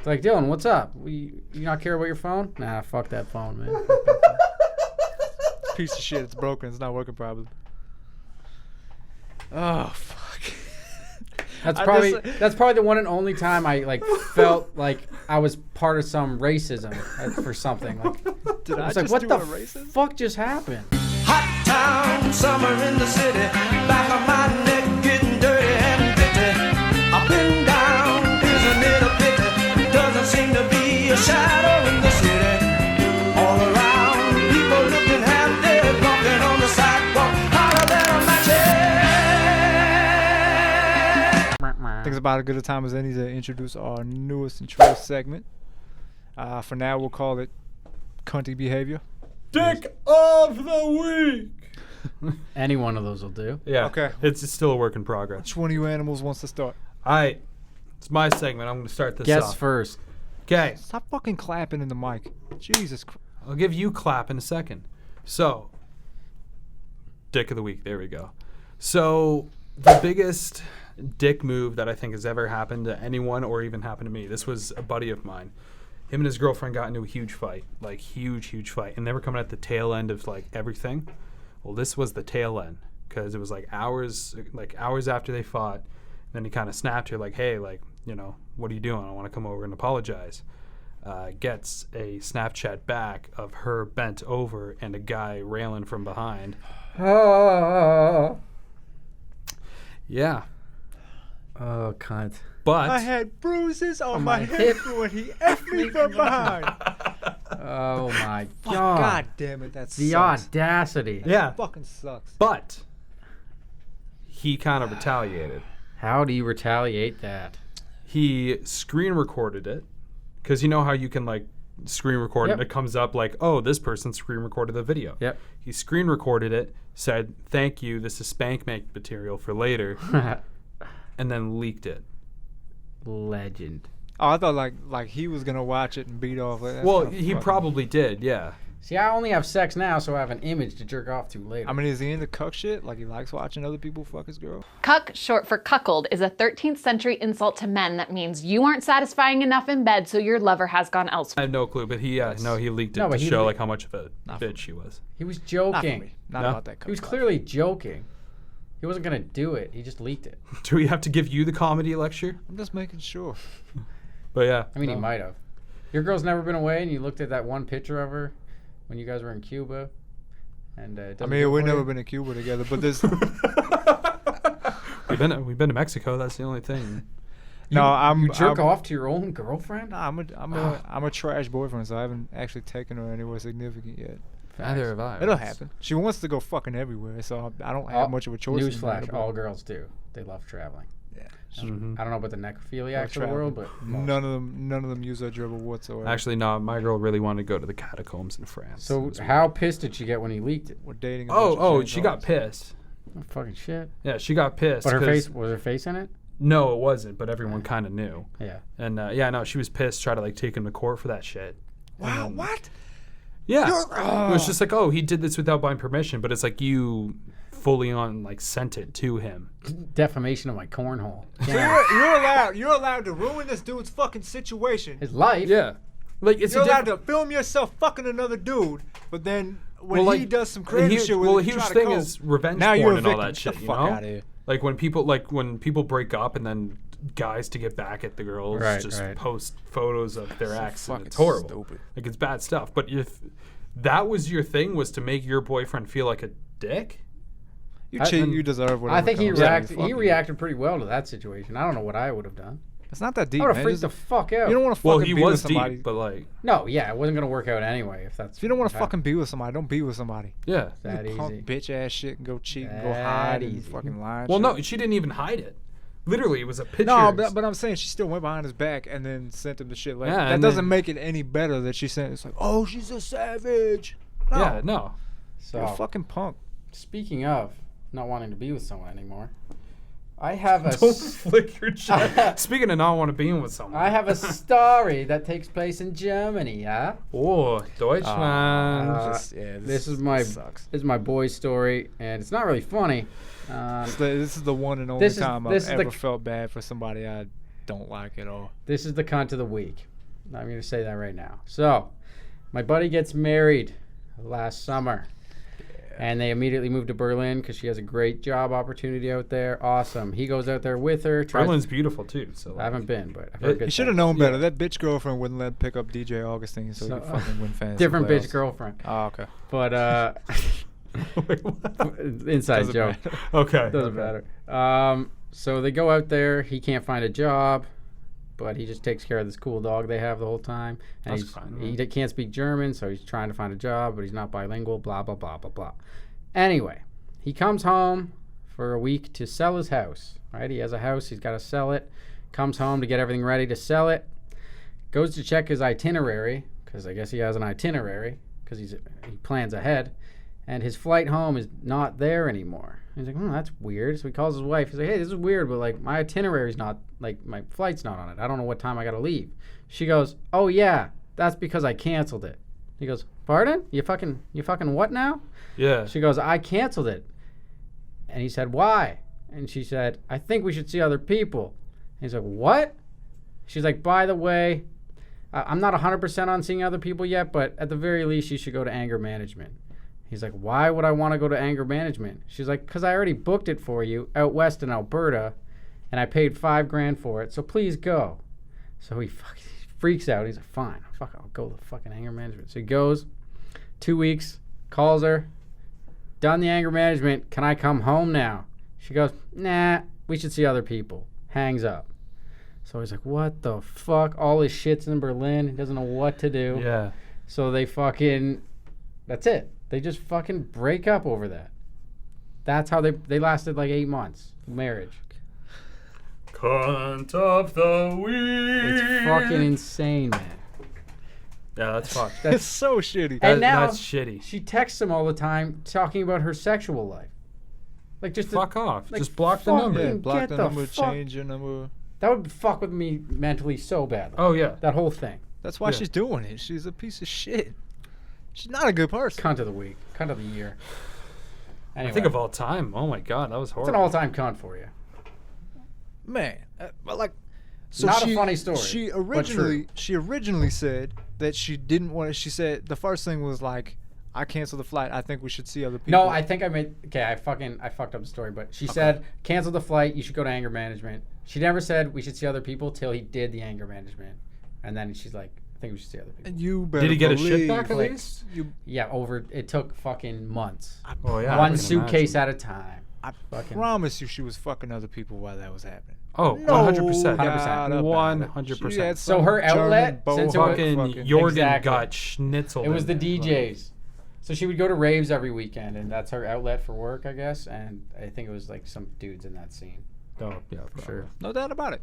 It's like, Dylan, what's up? You not care about your phone? Nah, fuck that phone, man. Piece of shit. It's broken. It's not working properly. Oh fuck. That's probably the one and only time I like felt like I was part of some racism for something. Like, Did I was just like, what do the a racist? fuck just happened? Hot town, summer in the city. Back of my neck getting dirty and bitty. Up and down, isn't it a pity? Doesn't seem to be a shadow in the city. All around, people looking half dead, walking on the sidewalk, hotter than a match. I think it's about as good a time as any to introduce our newest intro segment. For now, we'll call it Cunty Behaviour. Dick of the week. Any one of those will do. Yeah. Okay. It's still a work in progress. Which one of you animals wants to start? All right. It's my segment. I'm going to start this Guess off. first. Okay. Stop fucking clapping in the mic. Jesus Christ. I'll give you clap in a second. So, Dick of the week. There we go. So, the biggest dick move that I think has ever happened to anyone or even happened to me. This was a buddy of mine. Him and his girlfriend got into a huge fight. Like, huge fight. And they were coming at the tail end of, like, everything. Well, this was the tail end. Because it was, like, hours after they fought. Then he kind of snapped her, like, hey, like, you know, what are you doing? I want to come over and apologize. Gets a Snapchat back of her bent over and a guy railing from behind. Yeah. Oh, cunt. But I had bruises on my hip when he effed me from behind. Oh, my Fuck, God. God damn it, that The sucks. audacity. yeah. Fucking sucks. But he kind of retaliated. How do you retaliate that? He screen recorded it. Because you know how you can, like, screen record Yep. and it comes up like, oh, this person screen recorded the video. Yep. He screen recorded it, said, thank you, this is spank make material for later, and then leaked it. Legend. Oh, I thought like he was gonna watch it and beat off. Like, that's Well, kinda he fucking- probably did, yeah. See, I only have sex now, so I have an image to jerk off to later. I mean, is he into cuck shit? Like he likes watching other people fuck his girl? Cuck, short for cuckold, is a 13th century insult to men that means you aren't satisfying enough in bed, so your lover has gone I elsewhere. have no clue, but he leaked it No, but to he show le- like how much of a Not for bitch she was. He was Not for joking. me. Not No? about that cuck. He was stuff. clearly joking. He wasn't going to do it. He just leaked it. Do we have to give you the comedy lecture? I'm just making sure. But yeah. I mean, he no. might have. Your girl's never been away, and you looked at that one picture of her when you guys were in Cuba. And it I doesn't mean, do it we've for never you? been to Cuba together, but there's We've been to Mexico. That's the only thing. You jerk off to your own girlfriend? Nah, I'm a trash boyfriend, so I haven't actually taken her anywhere significgent yet. Neither have I. It'll happen. She wants to go fucking everywhere, so I don't have much of a choice. in the matter, Newsflash: but- all girls do. They love traveling. Yeah. Mhm. I don't know about the necrophiliacs of the traveling. world, but most. None of them use that dribble whatsoever. Actually, no. My girl really wanted to go to the catacombs in France. So It was how pissed did she get when he leaked it? we're dating. a bunch of Oh, James she got Harden's. pissed. Oh, fucking shit. Yeah, she got pissed. But her 'cause- face was her face in it? No, it wasn't. But everyone kind of knew. Yeah. And yeah, no, she was pissed. Tried to like take him to court for that shit. Wow, what? Yeah, it was just like, oh, he did this without my permission. But it's like you fully on like sent it to him. Defamation of my cornhole. So Yeah. you're allowed to ruin this dude's fucking situation. His life. Yeah, like it's You're a allowed different. to film yourself fucking another dude, but then when Well, he like, does some crazy shit with well, it, a you huge try to thing cope. is revenge Now porn you're a and all victim. that shit. Get You the fuck know, outta here. like when people break up and then guys to get back at the girls Right, just right. post photos of their ex. And fucking it's horrible. stupid. Like it's bad stuff. But if that was your thing, was to make your boyfriend feel like a dick. You I- cheat, you deserve whatever. I think he comes to you. reacted. Fuck He you. reacted pretty well to that situation. I don't know what I would have done. It's not that deep, I would man. have freaked Just- the fuck out. You don't want to Well, fucking he be with was somebody. deep, but like, No, yeah, it wasn't gonna work out anyway. If that's If you don't want to what fucking be with somebody, don't be with somebody. yeah. that You punk easy. bitch ass shit and go cheat and go That hide and easy. fucking lie. and Well, shit. no, she didn't even hide it. Literally, it was a picture. No, but I'm saying she still went behind his back and then sent him the shit. Like, Yeah, that and doesn't then- make it any better that she sent. It's like, oh, she's a savage. No, Yeah, no. So you're a fucking punk. speaking of not wanting to be with someone anymore, I have a Don't flick your chat. Speaking of not want to be with someone. I have a story that takes place in Germany. Yeah. Oh, Deutschland. This is my sucks. this is my boy's story, and it's not really funny. This is the one and only This is- time this I've is the- ever felt bad for somebody I don't like at all. This is the cunt of the week. I'm going to say that right now. So, my buddy gets married last summer. And they immediately moved to Berlin because she has a great job opportunity out there. Awesome. He goes out there with her. Berlin's beautiful too. So I haven't been, but I've heard good He should have things. known better. That bitch girlfriend wouldn't let him pick up DJ Augustine, so he could fucking win fantasy Different playoffs. bitch girlfriend. Oh, okay. But Wait, what? inside Doesn't joke. matter. Okay. Doesn't matter. So they go out there. He can't find a job, but he just takes care of this cool dog they have the whole time. And That's fine, he can't speak German, so he's trying to find a job, but he's not bilingual. Blah blah blah blah blah. Anyway, he comes home for a week to sell his house. Right? He has a house. He's got to sell it. Comes home to get everything ready to sell it. Goes to check his itinerary because I guess he has an itinerary because he plans ahead. And his flight home is not there anymore. He's like, that's weird. So he calls his wife. He's like, hey, this is weird, but like my itinerary's not, like my flight's not on it. I don't know what time I got to leave. She goes, oh yeah, that's because I canceled it. He goes, pardon? You fucking what now? Yeah. She goes, I canceled it. And he said, why? And she said, I think we should see other people. And he's like, what? She's like, by the way, I'm not 100% on seeing other people yet, but at the very least, you should go to anger management. He's like, why would I want to go to anger management? She's like, because I already booked it for you out west in Alberta, and I paid $5,000 for it, so please go. So he freaks out. He's like, fine, I'll go to fucking anger management. So he goes, 2 weeks, calls her, done the anger management, can I come home now? She goes, nah, we should see other people. Hangs up. So he's like, what the fuck? All his shit's in Berlin. He doesn't know what to do. Yeah. So that's it. They just fucking break up over that. That's how they lasted like 8 months. Marriage. Cunt of the week. It's fucking insane, man. Yeah, that's fucked. It's so shitty. And now that's shitty. she texts him all the time talking about her sexual life. Like just Fuck off. like, Just block the fuck number. it. Yeah, block Get the the number, fuck- change your number. That would fuck with me mentally so bad. Oh yeah. That whole thing. That's why Yeah. she's doing it. She's a piece of shit. She's not a good person. Cunt of the week. Cunt of the year. Anyway, I think of all time. Oh my god, that was it's horrible. an all-time cunt for you. Man, but like, so Not a funny story, She but true. originally said that she didn't want to. She said the first thing was like, I canceled the flight. I think we should see other people. No, I think I made. Okay, I fucked up the story, but she said cancel the flight. You should go to anger management. She never said we should see other people till he did the anger management, and then she's like, I think we should see other people. And you better Did he get his shit believe, back at like, least? You, Yeah, it took fucking months. Oh yeah. I One can suitcase imagine. at a time. I Fucking- promise you, she was fucking other people while that was happening. Oh, No 100%. doubt about it. 100%. She had So some her outlet, German since it was- Fucking Jordan Exactly. got schnitzeled. It was the in there. DJs. So she would go to raves every weekend, and that's her outlet for work, I guess. And I think it was like some dudes in that scene. Oh yeah, for Sure. No doubt about it.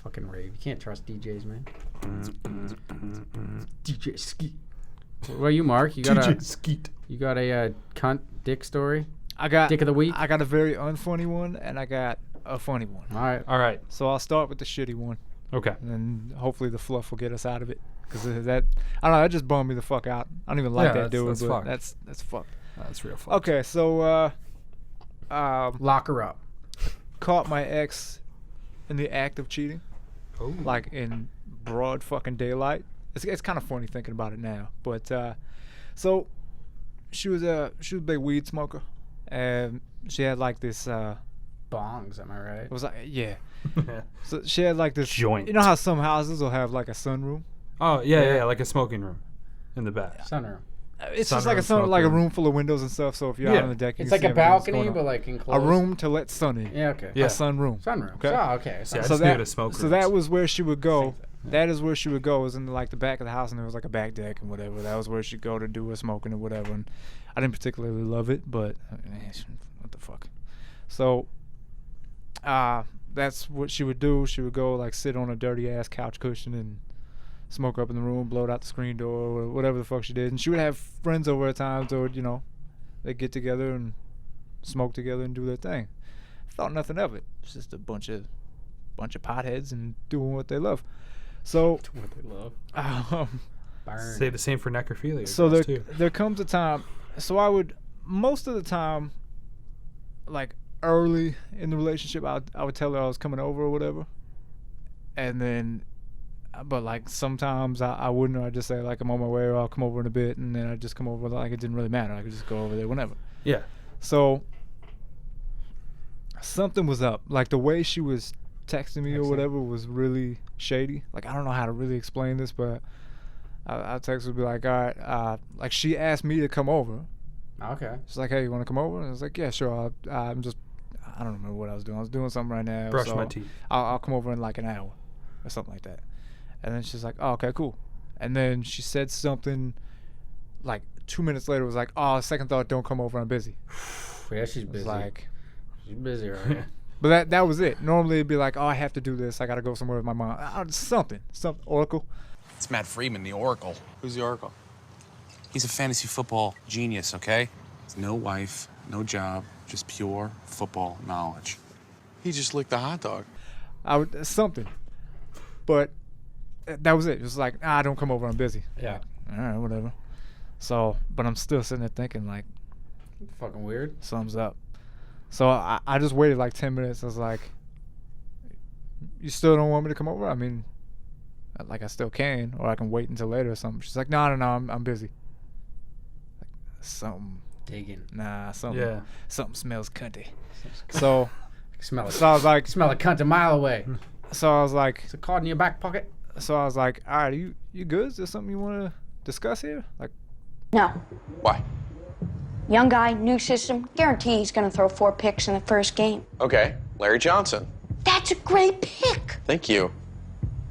Fucking rave. You can't trust DJs, man. DJ Skeet. What about you, Mark? You got DJ Skeet. a cunt dick story? I got Dick of the week? I got a very unfunny one, and I got a funny one. All right. All right. So I'll start with the shitty one, Okay. and then hopefully the fluff will get us out of it. Because that, I don't know, that just bummed me the fuck out. I don't even like Yeah, that that's- dude, that's but fucked. that's fucked. That's real fun. Okay, so Lock her up. caught my ex in the act of cheating, Oh. like in broad fucking daylight. It's kind of funny thinking about it now, but so she was a big weed smoker, and she had like this. Bongs, am I right? It was like yeah. Yeah. So she had like this Joint. You know how some houses will have like a sunroom? Oh yeah, like a smoking room in the back. Sunroom. It's just like Sunroom, a smoke like a room. room full of windows and stuff. So if you're Yeah. out on the deck, you It's can like see a everything that's balcony, going on. but like enclosed. A room to let sun in. Yeah, okay. Yeah. A sunroom. Sunroom. Okay. Oh, okay. Yeah, I Sunroom. just knew it as smoke So rooms. that was where she would go. Same thing. That is where she would go. Was in like the back of the house, and there was like a back deck and whatever. That was where she'd go to do her smoking or whatever. And I didn't particularly love it, but what the fuck. So, that's what she would do. She would go like sit on a dirty ass couch cushion and smoke up in the room, blow it out the screen door, or whatever the fuck she did. And she would have friends over at times, or they'd get together and smoke together and do their thing. Thought nothing of it. It's just a bunch of potheads and doing what they love. So, What they love. Burn. Say the same for necrophilia. so girls, too. there comes a time. So I would most of the time, like early in the relationship, I would tell her I was coming over or whatever, and then But like sometimes I wouldn't. I'd just say like I'm on my way, or I'll come over in a bit, and then I'd just come over. Like it didn't really matter. I could just go over there whenever. Yeah. So something was up. Like the way she was texting me or whatever was really shady. Like I don't know how to really explain this, but I text her be like, all right, like she asked me to come over. Okay. She's like, hey, you want to come over? And I was like, yeah, sure. I don't remember what I was doing. I was doing something right now. Brush so my teeth. I'll come over in like an hour or something like that. And then she's like, oh, okay, cool. And then she said something like 2 minutes later was like, oh, second thought, don't come over, I'm busy. Yeah, she's busy. Like, she's busy, right? but that was it. Normally it'd be like, oh, I have to do this. I got to go somewhere with my mom. Something. Oracle. It's Matt Freeman, the Oracle. Who's the Oracle? He's a fantasy football genius, okay? No wife, no job, just pure football knowledge. He just licked the hot dog. Something. But that was it. It was like, don't come over, I'm busy. Yeah. All right, whatever. So, but I'm still sitting there thinking, like, Fucking weird. something's up. So I just waited like 10 minutes. I was like, you still don't want me to come over? I mean, like I still can, or I can wait until later or something. She's like, no, I'm busy. Like, something. Digging. Nah, something. Yeah. Something smells cunty. So, Smell it. so I was like, Smell a cunt a mile away. so I was like, Is it caught in your back pocket? so I was like, all right, you good? Is there something you want to discuss here? Like, No. Why? Young guy, new system. Guarantee he's going to throw 4 picks in the first game. Okay, Larry Johnson. That's a great pick Thank you.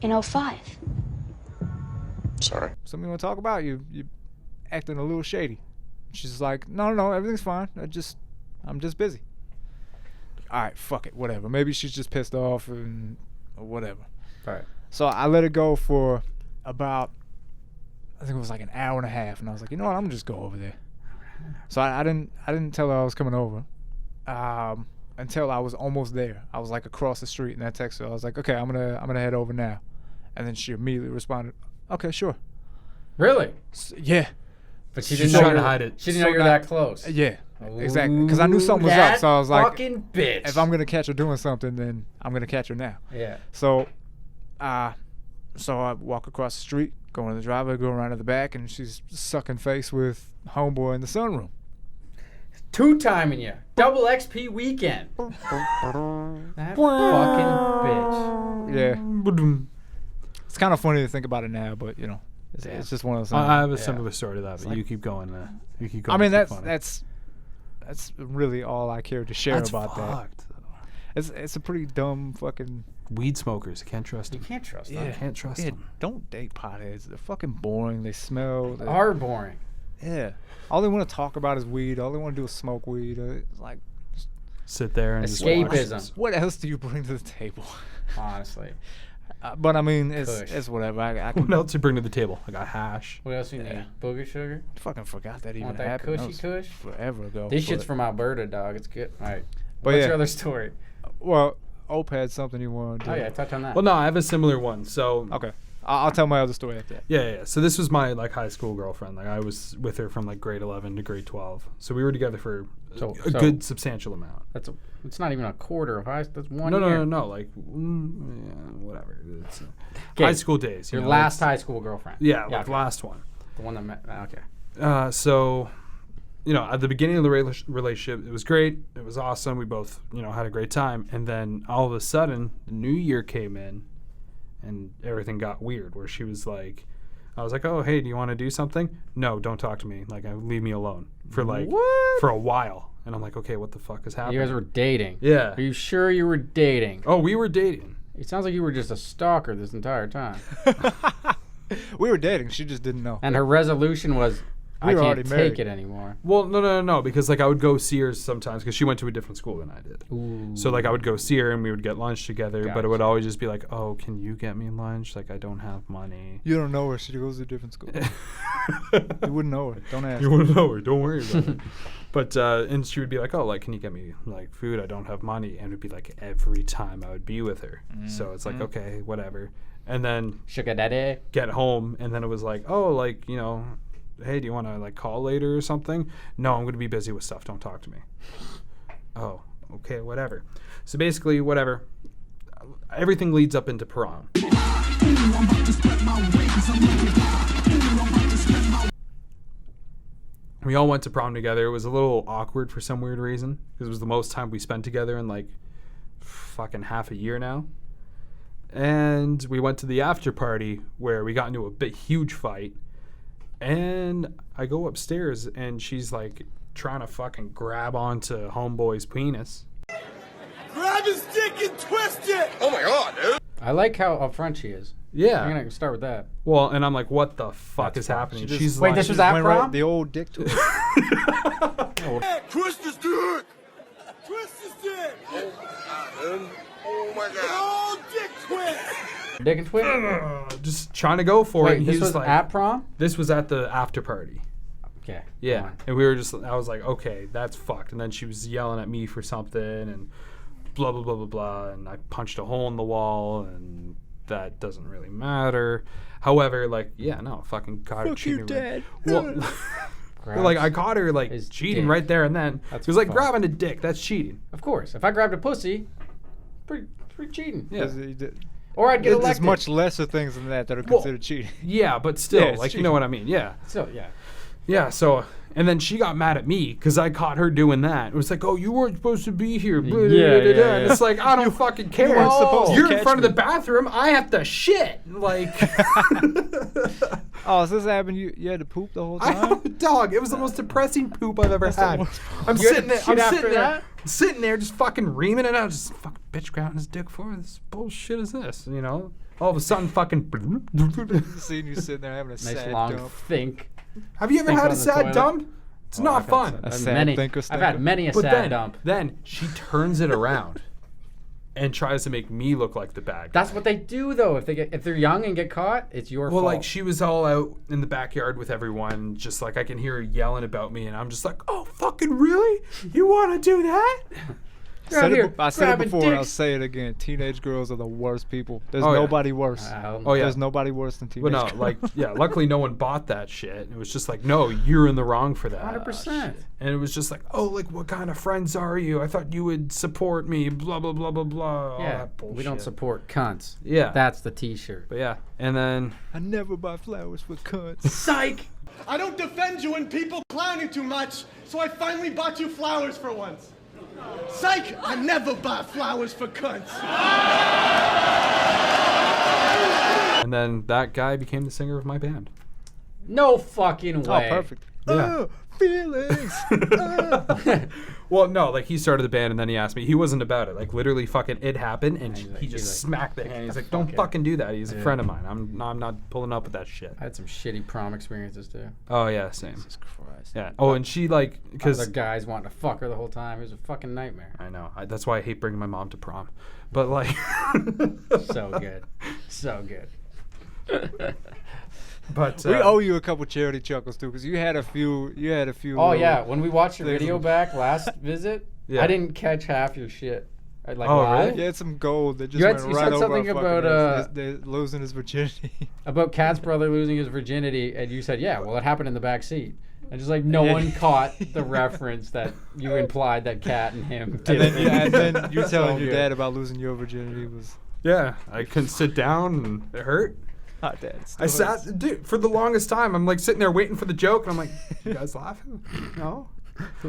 in 05. Sorry. something you want to talk about? You acting a little shady. She's like, no, everything's fine. I'm just busy. All right, fuck it, whatever. Maybe she's just pissed off or whatever. Right. So I let it go for about, I think it was like an hour and a half, and I was like, you know what, I'm gonna just go over there. So I didn't tell her I was coming over until I was almost there. I was like across the street, and I texted her. I was like, okay, I'm gonna head over now, and then she immediately responded, okay, sure. Really? Yeah, But she She's didn't know trying you to were- hide it. She didn't know you were that close. yeah, exactly. Because I knew something was up, That so I was like, fucking bitch. if I'm gonna catch her doing something, then I'm gonna catch her now. Yeah. So, so I walk across the street, go in the driveway, go around to the back, and she's sucking face with homeboy in the sunroom. 2-timing you. Double XP weekend. That fucking bitch. Yeah, it's kind of funny to think about it now, but you know, it's just one of those things. I have a similar story to that, but you keep going. You keep going. I mean, It's funny. that's really all I care to share That's about that. fucked. It's a pretty dumb fucking. Weed smokers, you can't trust You them. can't trust You them. can't trust Yeah, them. don't date potheads. They're fucking boring. They smell. They are boring. Yeah. All they want to talk about is weed. All they want to do is smoke weed. It's like, Sit there and just watch. Escapism. what else do you bring to the table? Honestly. But I mean, it's Kush. whatever. I can What else you bring to the table? I got hash. What else you need? Yeah. Booger sugar? fucking forgot that even Want that happened. cushy was kush? forever ago. This but- shit's from Alberta, dog. It's good. All right. But What's yeah. your other story? Well, Ope had something you wanted to do. Oh, yeah. Touch on that. Well, no, I have a similar one. So Okay. I'll tell my other story after that. yeah. So this was my like high school girlfriend. Like I was with her from like grade 11 to grade 12. So we were together for So- a so- good substantial amount. It's not even a quarter of high. That's one No, year. no. Like yeah, whatever. It's Okay. high school days. you Your know, last it's- high school girlfriend. Yeah, like okay. last one. The one that met. Okay. So, you know, at the beginning of the relationship, it was great. It was awesome. We both, you know, had a great time. And then all of a sudden, the new year came in and everything got weird where she was like, I was like, oh, hey, do you want to do something? No, don't talk to me. Like, leave me alone for like, What? for a while. And I'm like, okay, what the fuck is happening? You guys were dating. Yeah. Are you sure you were dating? Oh, we were dating. It sounds like you were just a stalker this entire time. We were dating. She just didn't know. And her resolution was, We I were can't already take married. it anymore. Well, no, because like I would go see her sometimes because she went to a different school than I did. Ooh. So like I would go see her and we would get lunch together, but it Gotcha. would always just be like, "Oh, can you get me lunch? Like I don't have money." You don't know her. She goes to a different school. You wouldn't know her. Don't ask. You wouldn't know her. Don't worry about it. But and she would be like, "Oh, like can you get me like food? I don't have money." And it'd be like every time I would be with her. So it's like okay, whatever. And then Sugar daddy. get home, and then it was like, "Oh, like you know, hey, do you want to like call later or something?" No, I'm gonna be busy with stuff. Don't talk to me. Oh, okay, whatever. So basically, whatever. Everything leads up into prom. We all went to prom together. It was a little awkward for some weird reason because it was the most time we spent together in like fucking half a year now. And we went to the after party where we got into a huge fight. And I go upstairs and she's like trying to fucking grab onto homeboy's penis. Grab his dick and twist it! Oh my god, dude! I like how upfront she is. Yeah. I'm gonna start with that. Well, and I'm like, what the fuck is happening? She's Wait, like, this was at Went prom? right the old dick twist. Twist his dick! Twist his dick! Oh my god. Oh, dick twist! Dick and twist? just trying to go for it. Wait, And this he was like, at prom? This was at the after party. Okay. go Yeah. on. And we were just, I was like, okay, that's fucked. And then she was yelling at me for something and blah, blah, blah, blah, blah. And I punched a hole in the wall and that doesn't really matter. However, like, yeah, no, fucking caught her Fuck cheating. you, Dad. Well, Grabs like, I caught her, like, his cheating dick. right there and then. That's It was like fucked. grabbing a dick. That's cheating. Of course. If I grabbed a pussy, pretty cheating. Yeah. Or I'd get There's elected. much lesser things than that are Well, considered cheating. Yeah, but still, Yeah, it's like, you know cheating. what I mean? Yeah. So, yeah. Yeah, so, and then she got mad at me because I caught her doing that. It was like, oh, you weren't supposed to be here. Blah, Yeah, blah, blah, yeah, blah. yeah. And it's like, I don't fucking care. weren't supposed to You're in catch front of me. the bathroom. I have to shit. Like, Oh, so this happened? You had to poop the whole I time? have a dog. It was the most depressing poop I've ever had. worst I'm You had sitting to there. shit I'm after sitting there. that? Sitting there, just fucking reaming it out. Just fucking bitch grabbing his dick for this bullshit is this? You know? All of a sudden, fucking. Seeing you sitting there having a Nice sad long dump. think. Have you ever Think had a on the sad toilet? dump? It's not I've had fun. sad- A I've sad many, thinker I've had stinker. many a But sad then, dump. then she turns it around and tries to make me look like the bad guy. That's what they do, though. If they're young and get caught, it's your Well, fault. like she was all out in the backyard with everyone, just like I can hear her yelling about me, and I'm just like, oh, fucking really? You want to do that? You're out here I said it grabbing before and I'll dicks. say it again. Teenage girls are the worst people. There's Oh, yeah. nobody worse. Oh, yeah. There's nobody worse than But teenage no, girls. like, yeah, luckily no one bought that shit. It was just like, no, you're in the wrong for that. 100%. And it was just like, oh, like, what kind of friends are you? I thought you would support me, blah, blah, blah, blah, blah. All Yeah, that bullshit. we don't support cunts. Yeah. That's the T-shirt. But yeah, and then, I never buy flowers for cunts. Psych. I don't defend you when people clown you too much, so I finally bought you flowers for once. Psych! I never buy flowers for cunts. and then that guy became the singer of my band. No fucking Oh, way. perfect. Yeah. Oh, feelings. Well, no, like he started the band and then he asked me. He wasn't about it. Like literally, fucking, it happened and he's like- he just he's like, smacked the hand. He's like, "Don't fuck it." fucking do that." He's a friend of mine. I'm not pulling up with that shit. I had some shitty prom experiences too. Oh yeah, same. Jesus Christ. Yeah. Oh, and she like Other because guys wanting to fuck her the whole time. It was a fucking nightmare. I know that's why I hate bringing my mom to prom. But like, So good. So good. but We owe you a couple charity chuckles too, because you had a few. Oh little- yeah, when we watched your There's video a- back last visit, Yeah. I didn't catch half your shit. Like Oh, live. really? You had some gold that just You had- went you right said over something our fucking about, heads. They're losing his virginity. About Kat's brother losing his virginity, and you said, "Yeah, well, it happened in the back seat." And just like no Yeah. one caught the reference that you implied that Kat and him and did. then you telling So your good. dad about losing your virginity was yeah, I couldn't sit down and it hurt. hot, Dad. I sat, dude, for the longest time. I'm like sitting there waiting for the joke, and I'm like, "You guys laughing? No."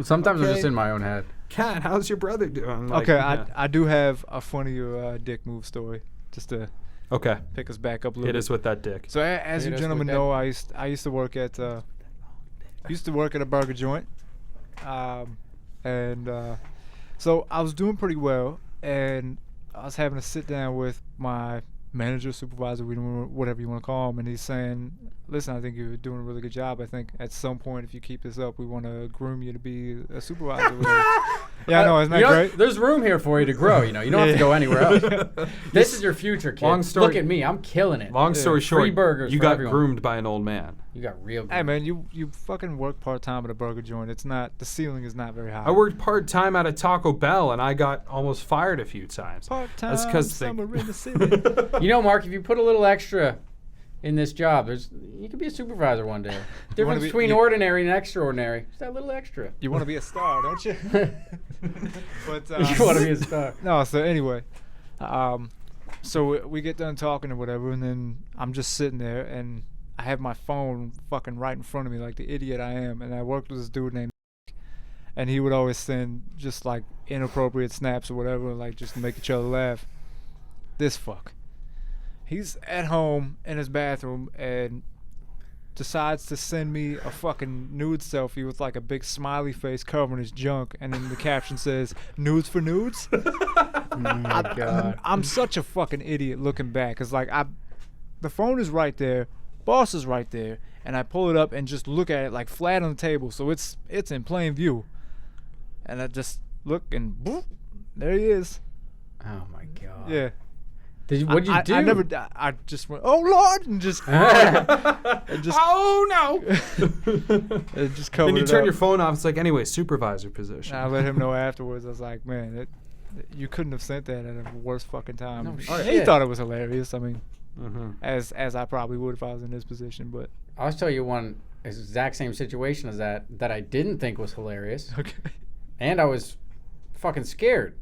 Sometimes I'm Okay. just in my own head. Kat, how's your brother doing? Like, Okay, yeah. I do have a funnier dick move story, just to Okay. pick us back up a little It bit. is with that dick. So as Hit you us gentlemen with know, I used to work at a burger joint, and so I was doing pretty well, and I was having to sit down with my manager, supervisor, whatever you want to call him, and he's saying, "Listen, I think you're doing a really good job. I think at some point, if you keep this up, we want to groom you to be a supervisor." Yeah, I know, isn't that You know, great? There's room here for you to grow. You know, you don't have to go anywhere else. This is your future, kid. Long story- Look at me, I'm killing it. Long story short, Free burgers you for got everyone. groomed by an old man. You got real. Hey good. man, you fucking work part time at a burger joint. It's not, the ceiling is not very high. I worked part time at a Taco Bell, and I got almost fired a few times. part time. That's because Summer in the city. You know, Mark, if you put a little extra in this job, you could be a supervisor one day. Difference be- between you- ordinary and extraordinary. Just that little extra. You want to be a star, don't you? But You want to be a star. no. So anyway, So we get done talking or whatever, and then I'm just sitting there, and I have my phone fucking right in front of me like the idiot I am, and I worked with this dude named and he would always send just like inappropriate snaps or whatever, like just to make each other laugh. This fuck. He's at home in his bathroom and decides to send me a fucking nude selfie with like a big smiley face covering his junk, and then the caption says, "Nudes for nudes." Oh my God. I'm such a fucking idiot looking back, cause like the phone is right there, boss is right there, and I pull it up and just look at it like flat on the table, so it's in plain view, and I just look and boop, there he is. Oh my God. Yeah. What'd you do? I just went, "Oh Lord," and just Oh no! and just covered Then you it turn up. your phone off. It's like, anyway, supervisor position. And I let him know afterwards. I was like, "Man, you couldn't have sent that at a worse fucking time." No He shit. thought it was hilarious. I mean, Mm-hmm. as I probably would if I was in his position, but I'll tell you one exact same situation as that I didn't think was hilarious. okay. And I was fucking scared.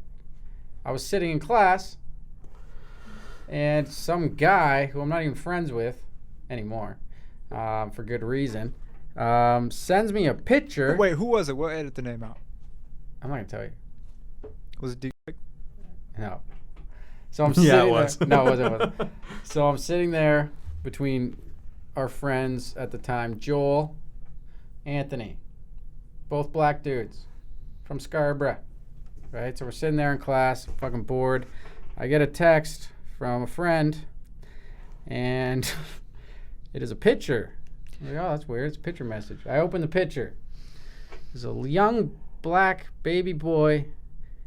I was sitting in class, and some guy who I'm not even friends with anymore, for good reason, sends me a picture. Wait, who was it? We'll edit the name out. I'm not gonna tell you. Was it D? No. So I'm Yeah, sitting it was. there. No, it wasn't. So I'm sitting there between our friends at the time, Joel, Anthony, both black dudes from Scarborough, right? So we're sitting there in class, fucking bored. I get a text from a friend, and it is a picture. I'm like, oh, that's weird. It's a picture message. I open the picture. There's a young black baby boy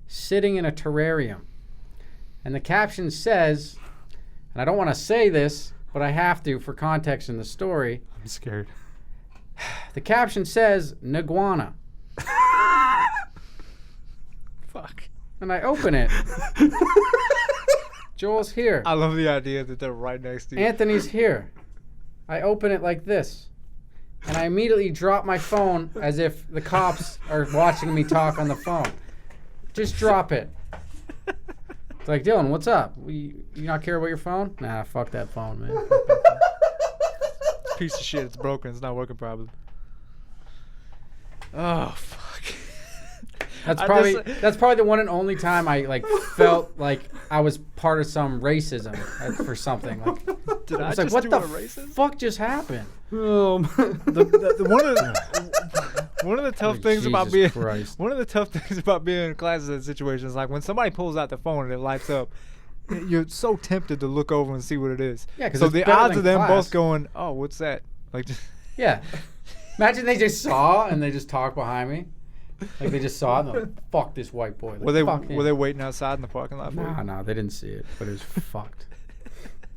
sitting in a terrarium. And the caption says, and I don't want to say this, but I have to for context in the story. I'm scared. The caption says, "Naguana." Fuck. And I open it. Joel's here. I love the idea that they're right next to you. Anthony's here. I open it like this. And I immediately drop my phone as if the cops are watching me talk on the phone. Just drop it. It's like, Dylan, what's up? You not care about your phone? Nah, fuck that phone, man. Fuck that phone. Piece of shit. It's broken. It's not working properly. Oh fuck. That's I probably just- that's probably the one and only time I like felt like I was part of some racism for something. Like, Did I was just like, what do the a racist? fuck just happened? One of the tough Like, things about Jesus being Christ. one of the tough things about being in classes and situations is like when somebody pulls out the phone and it lights up, you're so tempted to look over and see what it is. Yeah, 'cause so it's the better odds than of them class. both going, "Oh, what's that?" Like, just Yeah. Imagine they just saw and they just talked behind me. Like they just saw it and they're like, fuck this white boy. Like, were they fuck him. were they waiting outside in the parking lot? For you? No, they didn't see it, but it was fucked.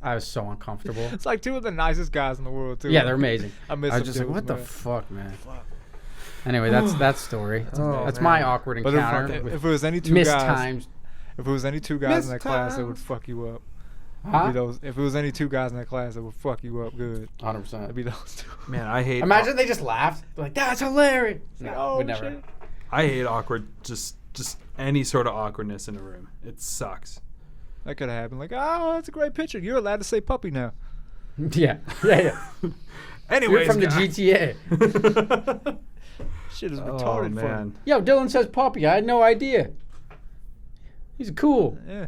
I was so uncomfortable. It's like two of the nicest guys in the world too. Yeah, they're amazing. I miss I was them just like, dudes, what the man. fuck, man? Anyway, that's that story. That's my awkward But encounter. if with it was any two missed guys, times. if it was any two guys in that class, it would Mistimes. fuck you up. Huh? If it was any two guys in that class, it would fuck you up good. 100%. It'd be those two. Man, I hate. Imagine they just laughed. They're like, that's hilarious. No, Oh, would never. shit. I hate awkward. Just any sort of awkwardness in a room. It sucks. That could have happened. Like, oh, that's a great picture. You're allowed to say puppy now. Yeah. You're Anyways, from the guys. GTA. Shit is Oh retarded man. fun. Yo, Dylan says puppy. I had no idea. He's cool. Yeah.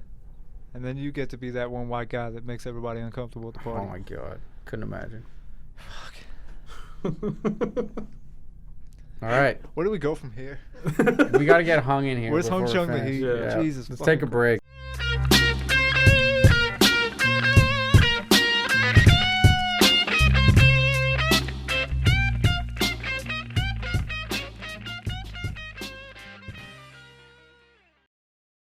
And then you get to be that one white guy that makes everybody uncomfortable at the party. Oh my god. Couldn't imagine. All right. Where do we go from here? We got to get hung in here. Where's before Hung we're Chung the finished. Heat? Yeah. Jesus. Let's fucking take a break.